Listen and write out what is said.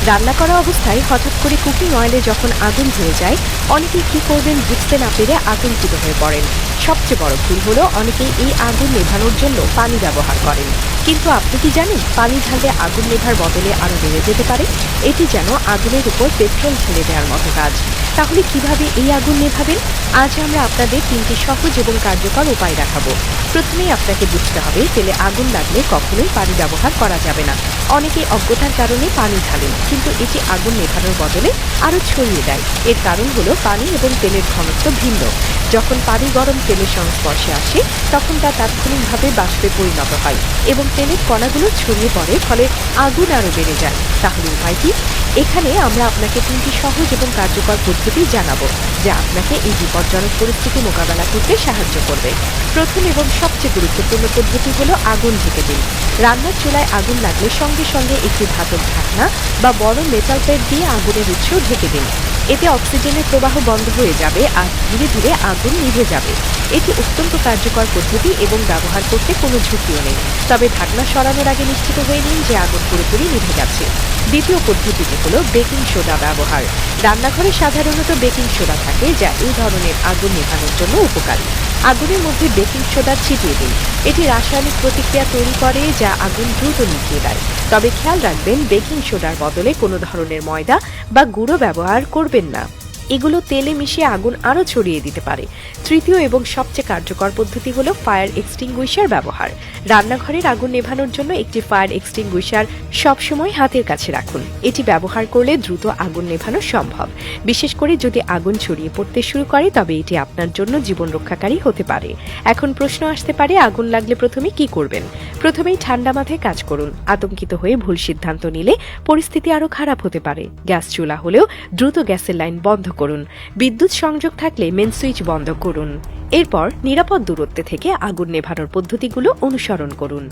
রান্না করা অবস্থায় হঠাৎ করে কুকিং অয়েলে যখন আগুন ধরে যায়, অনেকেই কি করবেন বুঝতে না পেরে আতঙ্কিত হয়ে পড়েন। সবচেয়ে বড় ভুল হলো অনেকেই এই আগুন নেভানোর জন্য পানি ব্যবহার করেন। কিন্তু আপনি কি জানেন, পানি ঢাললে আগুন নেভার বদলে আরো বেড়ে যেতে পারে। এটি যেন আগুনের উপর পেট্রোল ঢেলে দেওয়ার মতো কাজ। তাহলে কিভাবে এই আগুন নেভাবেন? আজ আমরা আপনাদের 3টি সহজ এবং কার্যকর উপায় দেখাবো। প্রথমেই আপনাকে বুঝতে হবে, তেলে আগুন লাগলে কখনোই পানি ব্যবহার করা যাবে না। অনেকেই অজ্ঞতার কারণে পানি ঢালেন, কিন্তু এটি আগুন নেভানোর বদলে আরো ছড়িয়ে দেয়। এর কারণ হলো পানি এবং তেলের ঘনত্ব ভিন্ন। যখন পানি গরম তেলের সংস্পর্শে আসে, তখন তা তাৎক্ষণিকভাবে বাষ্পে পরিণত হয় এবং তেলের কণাগুলো ছড়িয়ে পড়ে, ফলে আগুন আরো বেড়ে যায়। তাহলে উপায় কি? এখানে আমরা আপনাকে 3টি সহজ এবং কার্যকর পদ্ধতি জানাবো, যা আপনাকে এই বিপজ্জনক পরিস্থিতি মোকাবেলা করতে সাহায্য করবে। প্রথম এবং সবচেয়ে গুরুত্বপূর্ণ পদ্ধতি হলো আগুন ঢেকে দিন। রান্নার চুলায় আগুন লাগলে সঙ্গে সঙ্গে একটি ধাতব ঢাকনা বা বড় মেটাল প্লেট দিয়ে আগুনের উৎস ঢেকে দিন। এতে অক্সিজেনের প্রবাহ বন্ধ হয়ে যাবে আর ধীরে ধীরে আগুন নিভে যাবে। এটি অত্যন্ত কার্যকর পদ্ধতি এবং ব্যবহার করতে কোনো ঝুঁকিও নেই। তবে ঢাকনা সরানোর আগে নিশ্চিত হয়ে নিন যে আগুন পুরোপুরি নিভে গেছে। দ্বিতীয় পদ্ধতিটি হলো বেকিং সোডা ব্যবহার। রান্নাঘরে সাধারণত বেকিং সোডা থাকে, যা এই ধরনের আগুন নেভানোর জন্য উপকারী। আগুনের মধ্যে বেকিং সোডা ছিটিয়ে দিন। এটি রাসায়নিক প্রতিক্রিয়া তৈরি করে, যা আগুন দ্রুত নিভিয়ে দেয়। তবে খেয়াল রাখবেন, বেকিং সোডার বদলে কোনো ধরনের ময়দা বা গুঁড়ো ব্যবহার করবেন না। এগুলো তেলে মিশিয়ে আগুন আরো ছড়িয়ে দিতে পারে। তৃতীয় এবং সবচেয়ে কার্যকর পদ্ধতি হলো ফায়ার এক্সটিংগুইশার ব্যবহার। রান্নাঘরের আগুন নেভানোর জন্য একটি ফায়ার এক্সটিংগুইশার সবসময় হাতের কাছে রাখুন। এটি ব্যবহার করলে দ্রুত আগুন নেভানো সম্ভব। বিশেষ করে যদি আগুন ছড়িয়ে পড়তে শুরু করে, তবে এটি আপনার জন্য জীবন রক্ষাকারী হতে পারে। এখন প্রশ্ন আসতে পারে, আগুন লাগলে প্রথমে কি করবেন? প্রথমেই ঠান্ডা মাথায় কাজ করুন। আতঙ্কিত হয়ে ভুল সিদ্ধান্ত নিলে পরিস্থিতি আরো খারাপ হতে পারে। গ্যাস চুলা হলেও দ্রুত গ্যাসের লাইন বন্ধ করুন। বিদ্যুৎ সংযোগ থাকলে মেন সুইচ বন্ধ করুন। এরপর নিরাপদ দূরত্বে থেকে আগুন নেভানোর পদ্ধতিগুলো অনুসরণ করুন।